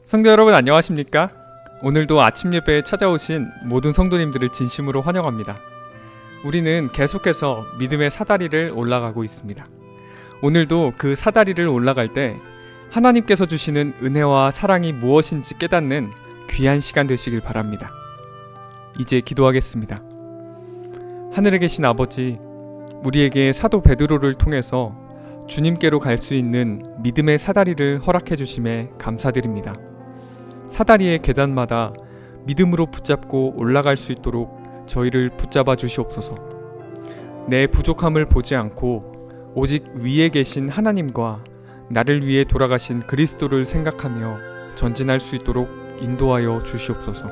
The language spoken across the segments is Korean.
성도 여러분 안녕하십니까? 오늘도 아침 예배에 찾아오신 모든 성도님들을 진심으로 환영합니다. 우리는 계속해서 믿음의 사다리를 올라가고 있습니다. 오늘도 그 사다리를 올라갈 때 하나님께서 주시는 은혜와 사랑이 무엇인지 깨닫는 귀한 시간 되시길 바랍니다. 이제 기도하겠습니다. 하늘에 계신 아버지, 우리에게 사도 베드로를 통해서 주님께로 갈 수 있는 믿음의 사다리를 허락해 주심에 감사드립니다. 사다리의 계단마다 믿음으로 붙잡고 올라갈 수 있도록 저희를 붙잡아 주시옵소서. 내 부족함을 보지 않고 오직 위에 계신 하나님과 나를 위해 돌아가신 그리스도를 생각하며 전진할 수 있도록 인도하여 주시옵소서.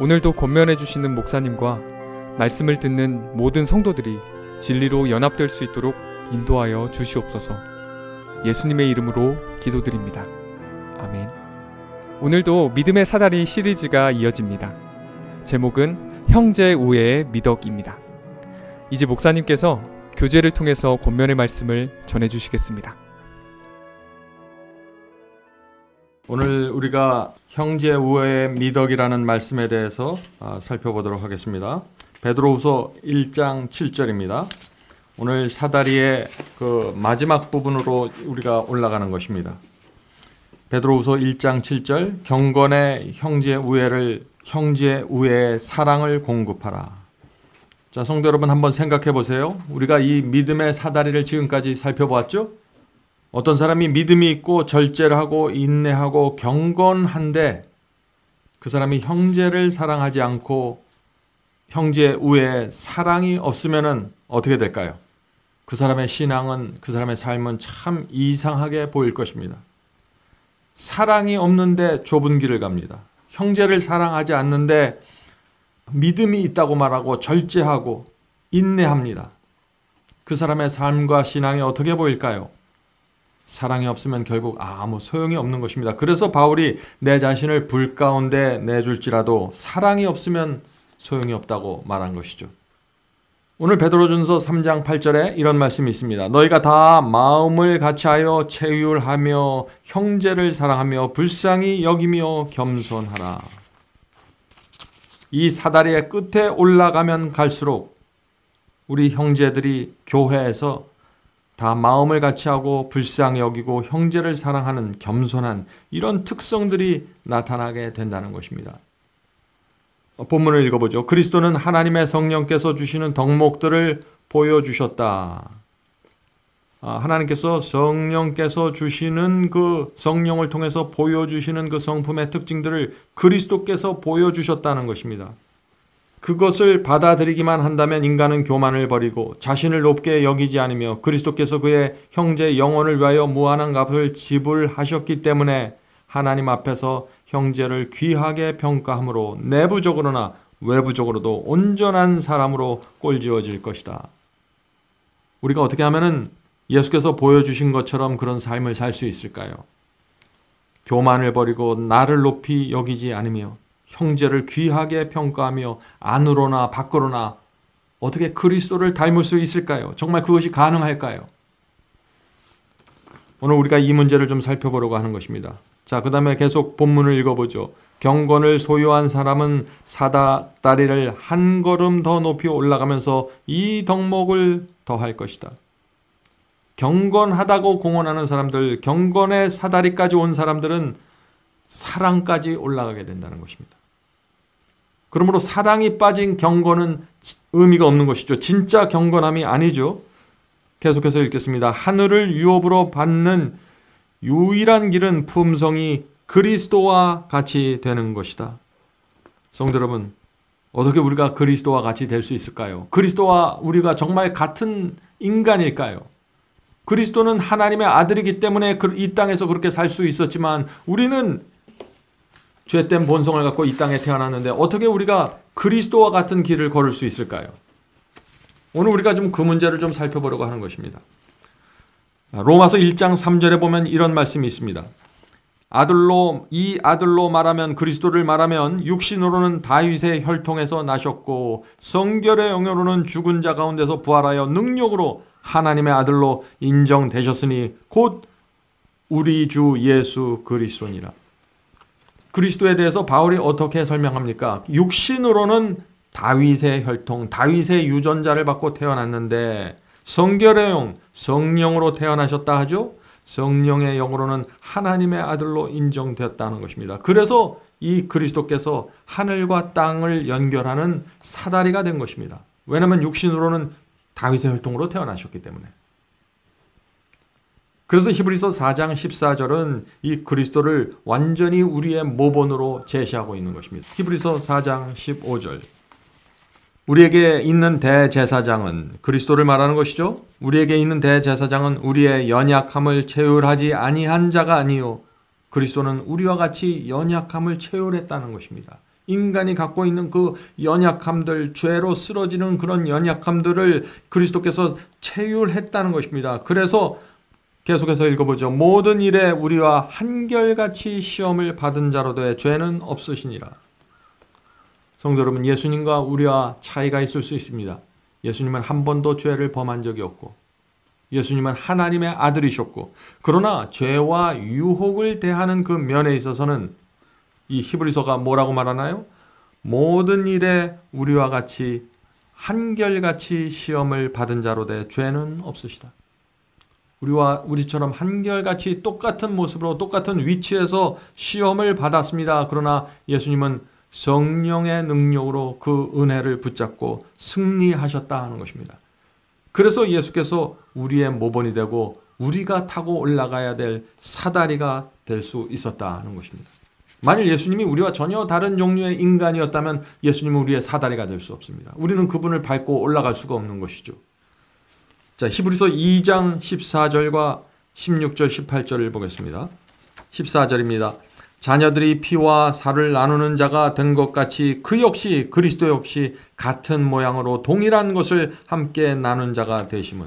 오늘도 권면해 주시는 목사님과 말씀을 듣는 모든 성도들이 진리로 연합될 수 있도록 인도하여 주시옵소서. 예수님의 이름으로 기도드립니다. 아멘. 오늘도 믿음의 사다리 시리즈가 이어집니다. 제목은 형제 우애의 미덕입니다. 이제 목사님께서 교제를 통해서 권면의 말씀을 전해주시겠습니다. 오늘 우리가 형제 우애의 미덕이라는 말씀에 대해서 살펴보도록 하겠습니다. 베드로후서 1장 7절입니다. 오늘 사다리의 그 마지막 부분으로 우리가 올라가는 것입니다. 베드로후서 1장 7절 경건의 형제 우애의 사랑을 공급하라. 자, 성도 여러분 한번 생각해 보세요. 우리가 이 믿음의 사다리를 지금까지 살펴보았죠? 어떤 사람이 믿음이 있고 절제를 하고 인내하고 경건한데 그 사람이 형제를 사랑하지 않고 형제 우애의 사랑이 없으면 어떻게 될까요? 그 사람의 신앙은, 그 사람의 삶은 참 이상하게 보일 것입니다. 사랑이 없는데 좁은 길을 갑니다. 형제를 사랑하지 않는데 믿음이 있다고 말하고 절제하고 인내합니다. 그 사람의 삶과 신앙이 어떻게 보일까요? 사랑이 없으면 결국 아무 소용이 없는 것입니다. 그래서 바울이 내 자신을 불 가운데 내줄지라도 사랑이 없으면 소용이 없다고 말한 것이죠. 오늘 베드로전서 3장 8절에 이런 말씀이 있습니다. 너희가 다 마음을 같이하여 체휼하며 형제를 사랑하며 불쌍히 여기며 겸손하라. 이 사다리의 끝에 올라가면 갈수록 우리 형제들이 교회에서 다 마음을 같이하고 불쌍히 여기고 형제를 사랑하는 겸손한 이런 특성들이 나타나게 된다는 것입니다. 본문을 읽어보죠. 그리스도는 하나님의 성령께서 주시는 덕목들을 보여주셨다. 하나님께서 성령께서 주시는 그 성령을 통해서 보여주시는 그 성품의 특징들을 그리스도께서 보여주셨다는 것입니다. 그것을 받아들이기만 한다면 인간은 교만을 버리고 자신을 높게 여기지 않으며 그리스도께서 그의 형제 영혼을 위하여 무한한 값을 지불하셨기 때문에 하나님 앞에서 형제를 귀하게 평가함으로 내부적으로나 외부적으로도 온전한 사람으로 꼴지어질 것이다. 우리가 어떻게 하면은 예수께서 보여주신 것처럼 그런 삶을 살 수 있을까요? 교만을 버리고 나를 높이 여기지 않으며 형제를 귀하게 평가하며 안으로나 밖으로나 어떻게 그리스도를 닮을 수 있을까요? 정말 그것이 가능할까요? 오늘 우리가 이 문제를 좀 살펴보려고 하는 것입니다. 자, 그 다음에 계속 본문을 읽어보죠. 경건을 소유한 사람은 사다리를 한 걸음 더 높이 올라가면서 이 덕목을 더할 것이다. 경건하다고 공언하는 사람들, 경건의 사다리까지 온 사람들은 사랑까지 올라가게 된다는 것입니다. 그러므로 사랑이 빠진 경건은 의미가 없는 것이죠. 진짜 경건함이 아니죠. 계속해서 읽겠습니다. 하늘을 유업으로 받는 유일한 길은 품성이 그리스도와 같이 되는 것이다. 성도 여러분, 어떻게 우리가 그리스도와 같이 될 수 있을까요? 그리스도와 우리가 정말 같은 인간일까요? 그리스도는 하나님의 아들이기 때문에 이 땅에서 그렇게 살 수 있었지만 우리는 죄된 본성을 갖고 이 땅에 태어났는데 어떻게 우리가 그리스도와 같은 길을 걸을 수 있을까요? 오늘 우리가 좀 그 문제를 좀 살펴보려고 하는 것입니다. 로마서 1장 3절에 보면 이런 말씀이 있습니다. 이 아들로 말하면 그리스도를 말하면 육신으로는 다윗의 혈통에서 나셨고 성결의 영으로는 죽은 자 가운데서 부활하여 능력으로 하나님의 아들로 인정되셨으니 곧 우리 주 예수 그리스도니라. 그리스도에 대해서 바울이 어떻게 설명합니까? 육신으로는 다윗의 혈통, 다윗의 유전자를 받고 태어났는데 성결의 영, 성령으로 태어나셨다 하죠. 성령의 영으로는 하나님의 아들로 인정되었다는 것입니다. 그래서 이 그리스도께서 하늘과 땅을 연결하는 사다리가 된 것입니다. 왜냐하면 육신으로는 다윗의 혈통으로 태어나셨기 때문에. 그래서 히브리서 4장 14절은 이 그리스도를 완전히 우리의 모본으로 제시하고 있는 것입니다. 히브리서 4장 15절. 우리에게 있는 대제사장은 그리스도를 말하는 것이죠. 우리에게 있는 대제사장은 우리의 연약함을 체휼하지 아니한 자가 아니요 그리스도는 우리와 같이 연약함을 체휼했다는 것입니다. 인간이 갖고 있는 그 연약함들, 죄로 쓰러지는 그런 연약함들을 그리스도께서 체휼했다는 것입니다. 그래서 계속해서 읽어보죠. 모든 일에 우리와 한결같이 시험을 받은 자로되 죄는 없으시니라. 성도 여러분, 예수님과 우리와 차이가 있을 수 있습니다. 예수님은 한 번도 죄를 범한 적이 없고 예수님은 하나님의 아들이셨고 그러나 죄와 유혹을 대하는 그 면에 있어서는 이 히브리서가 뭐라고 말하나요? 모든 일에 우리와 같이 한결같이 시험을 받은 자로되 죄는 없으시다. 우리처럼 한결같이 똑같은 모습으로 똑같은 위치에서 시험을 받았습니다. 그러나 예수님은 성령의 능력으로 그 은혜를 붙잡고 승리하셨다 하는 것입니다. 그래서 예수께서 우리의 모본이 되고 우리가 타고 올라가야 될 사다리가 될 수 있었다 하는 것입니다. 만일 예수님이 우리와 전혀 다른 종류의 인간이었다면 예수님은 우리의 사다리가 될 수 없습니다. 우리는 그분을 밟고 올라갈 수가 없는 것이죠. 자, 히브리서 2장 14절과 16절 18절을 보겠습니다. 14절입니다. 자녀들이 피와 살을 나누는 자가 된 것 같이 그 역시 그리스도 역시 같은 모양으로 동일한 것을 함께 나눈 자가 되심은.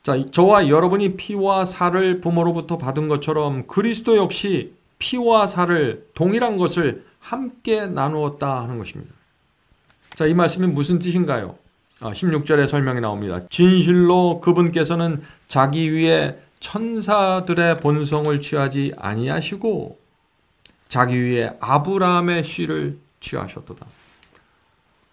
자, 저와 여러분이 피와 살을 부모로부터 받은 것처럼 그리스도 역시 피와 살을 동일한 것을 함께 나누었다 하는 것입니다. 자, 이 말씀이 무슨 뜻인가요? 16절에 설명이 나옵니다. 진실로 그분께서는 자기 위에 천사들의 본성을 취하지 아니하시고 자기 위에 아브라함의 씨를 취하셨도다.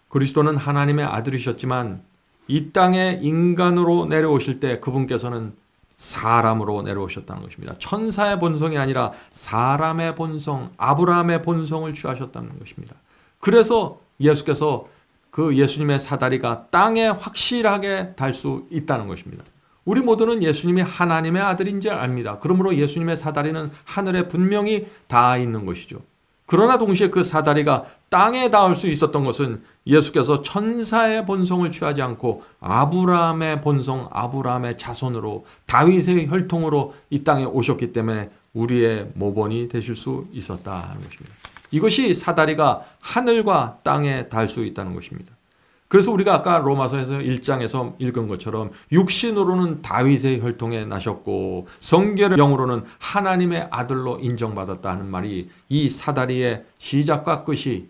그리스도는 하나님의 아들이셨지만 이 땅에 인간으로 내려오실 때 그분께서는 사람으로 내려오셨다는 것입니다. 천사의 본성이 아니라 사람의 본성, 아브라함의 본성을 취하셨다는 것입니다. 그래서 예수께서 그 예수님의 사다리가 땅에 확실하게 달 수 있다는 것입니다. 우리 모두는 예수님이 하나님의 아들인지 압니다. 그러므로 예수님의 사다리는 하늘에 분명히 닿아 있는 것이죠. 그러나 동시에 그 사다리가 땅에 닿을 수 있었던 것은 예수께서 천사의 본성을 취하지 않고 아브라함의 본성, 아브라함의 자손으로 다윗의 혈통으로 이 땅에 오셨기 때문에 우리의 모본이 되실 수 있었다 하는 것입니다. 이것이 사다리가 하늘과 땅에 닿을 수 있다는 것입니다. 그래서 우리가 아까 로마서에서 1장에서 읽은 것처럼 육신으로는 다윗의 혈통에 나셨고 성결의 영으로는 하나님의 아들로 인정받았다는 말이 이 사다리의 시작과 끝이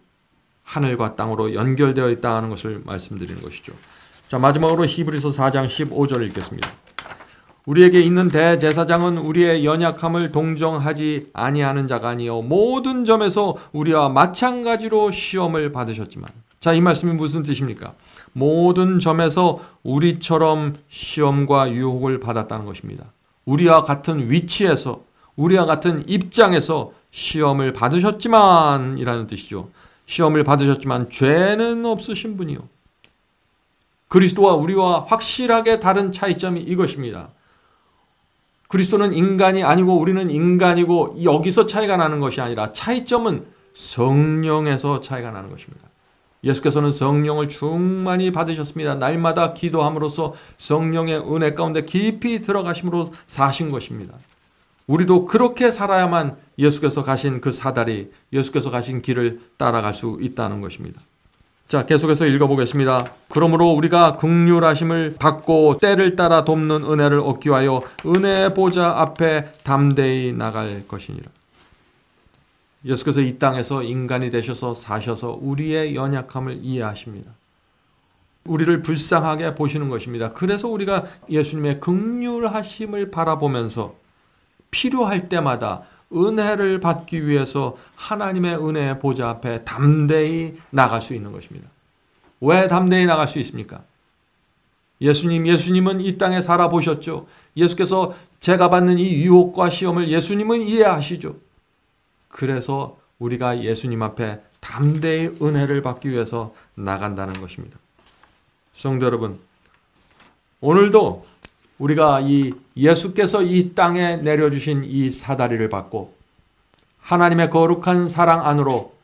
하늘과 땅으로 연결되어 있다는 것을 말씀드리는 것이죠. 자, 마지막으로 히브리서 4장 15절을 읽겠습니다. 우리에게 있는 대제사장은 우리의 연약함을 동정하지 아니하는 자가 아니요 모든 점에서 우리와 마찬가지로 시험을 받으셨지만. 자, 이 말씀이 무슨 뜻입니까? 모든 점에서 우리처럼 시험과 유혹을 받았다는 것입니다. 우리와 같은 위치에서 우리와 같은 입장에서 시험을 받으셨지만 이라는 뜻이죠. 시험을 받으셨지만 죄는 없으신 분이요. 그리스도와 우리와 확실하게 다른 차이점이 이것입니다. 그리스도는 인간이 아니고 우리는 인간이고 여기서 차이가 나는 것이 아니라 차이점은 성령에서 차이가 나는 것입니다. 예수께서는 성령을 충만히 받으셨습니다. 날마다 기도함으로써 성령의 은혜 가운데 깊이 들어가심으로 사신 것입니다. 우리도 그렇게 살아야만 예수께서 가신 그 사다리, 예수께서 가신 길을 따라갈 수 있다는 것입니다. 자, 계속해서 읽어보겠습니다. 그러므로 우리가 긍휼하심을 받고 때를 따라 돕는 은혜를 얻기 위하여 은혜의 보좌 앞에 담대히 나갈 것이니라. 예수께서 이 땅에서 인간이 되셔서 사셔서 우리의 연약함을 이해하십니다. 우리를 불쌍하게 보시는 것입니다. 그래서 우리가 예수님의 긍휼하심을 바라보면서 필요할 때마다 은혜를 받기 위해서 하나님의 은혜의 보좌 앞에 담대히 나갈 수 있는 것입니다. 왜 담대히 나갈 수 있습니까? 예수님은 이 땅에 살아보셨죠. 예수께서 제가 받는 이 유혹과 시험을 예수님은 이해하시죠. 그래서 우리가 예수님 앞에 담대히 은혜를 받기 위해서 나간다는 것입니다. 성도 여러분, 오늘도 우리가 이 예수께서 이 땅에 내려주신 이 사다리를 받고 하나님의 거룩한 사랑 안으로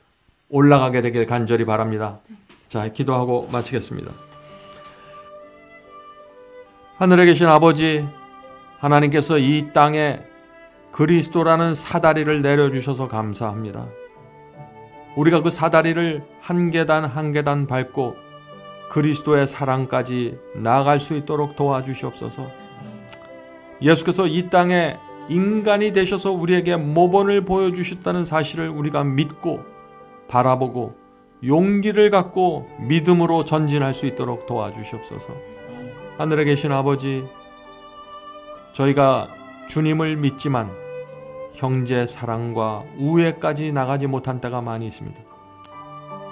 올라가게 되길 간절히 바랍니다. 자, 기도하고 마치겠습니다. 하늘에 계신 아버지, 하나님께서 이 땅에 그리스도라는 사다리를 내려주셔서 감사합니다. 우리가 그 사다리를 한 계단 한 계단 밟고 그리스도의 사랑까지 나아갈 수 있도록 도와주시옵소서. 예수께서 이 땅에 인간이 되셔서 우리에게 모본을 보여주셨다는 사실을 우리가 믿고 바라보고 용기를 갖고 믿음으로 전진할 수 있도록 도와주시옵소서. 하늘에 계신 아버지, 저희가 주님을 믿지만 형제 사랑과 우애까지 나가지 못한 때가 많이 있습니다.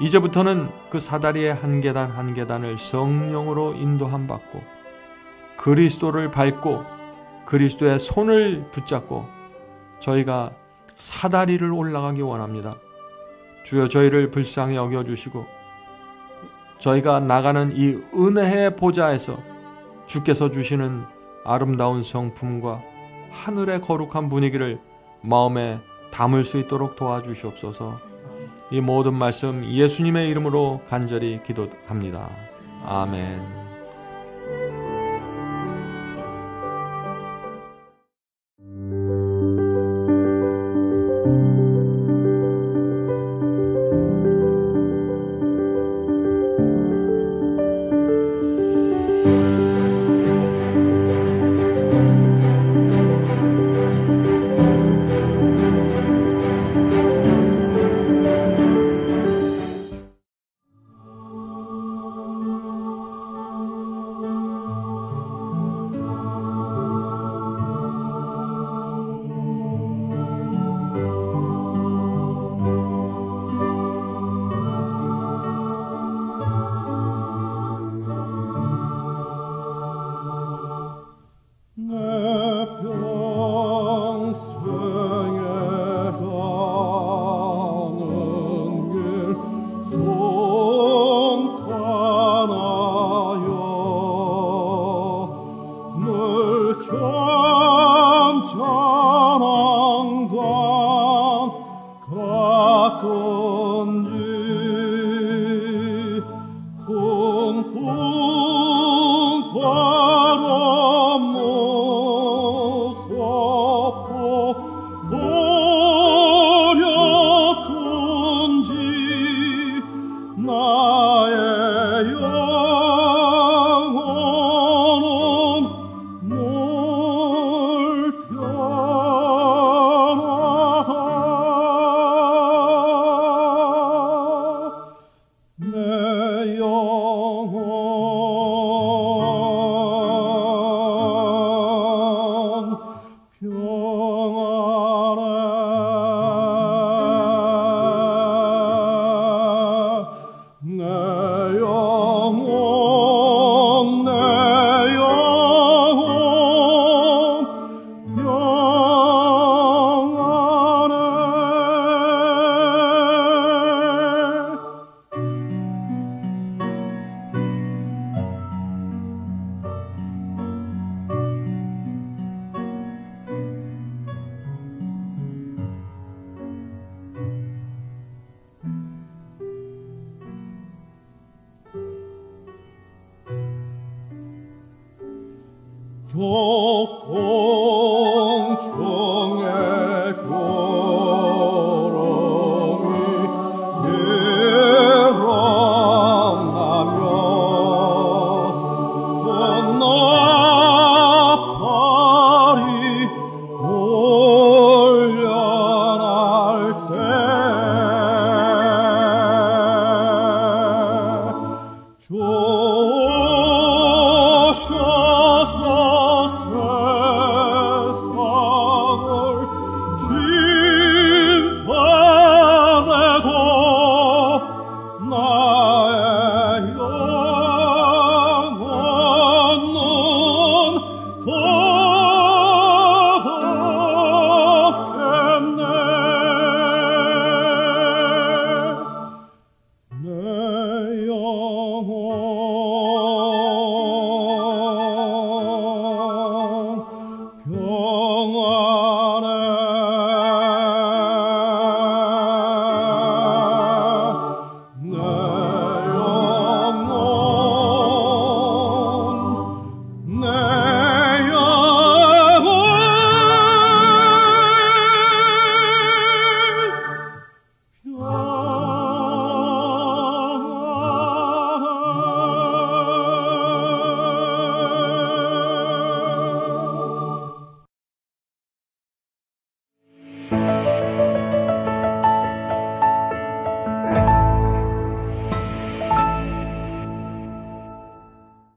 이제부터는 그 사다리의 한 계단 한 계단을 성령으로 인도함 받고 그리스도를 밟고 그리스도의 손을 붙잡고 저희가 사다리를 올라가기 원합니다. 주여, 저희를 불쌍히 여겨주시고 저희가 나가는 이 은혜의 보좌에서 주께서 주시는 아름다운 성품과 하늘의 거룩한 분위기를 마음에 담을 수 있도록 도와주시옵소서. 이 모든 말씀 예수님의 이름으로 간절히 기도합니다. 아멘.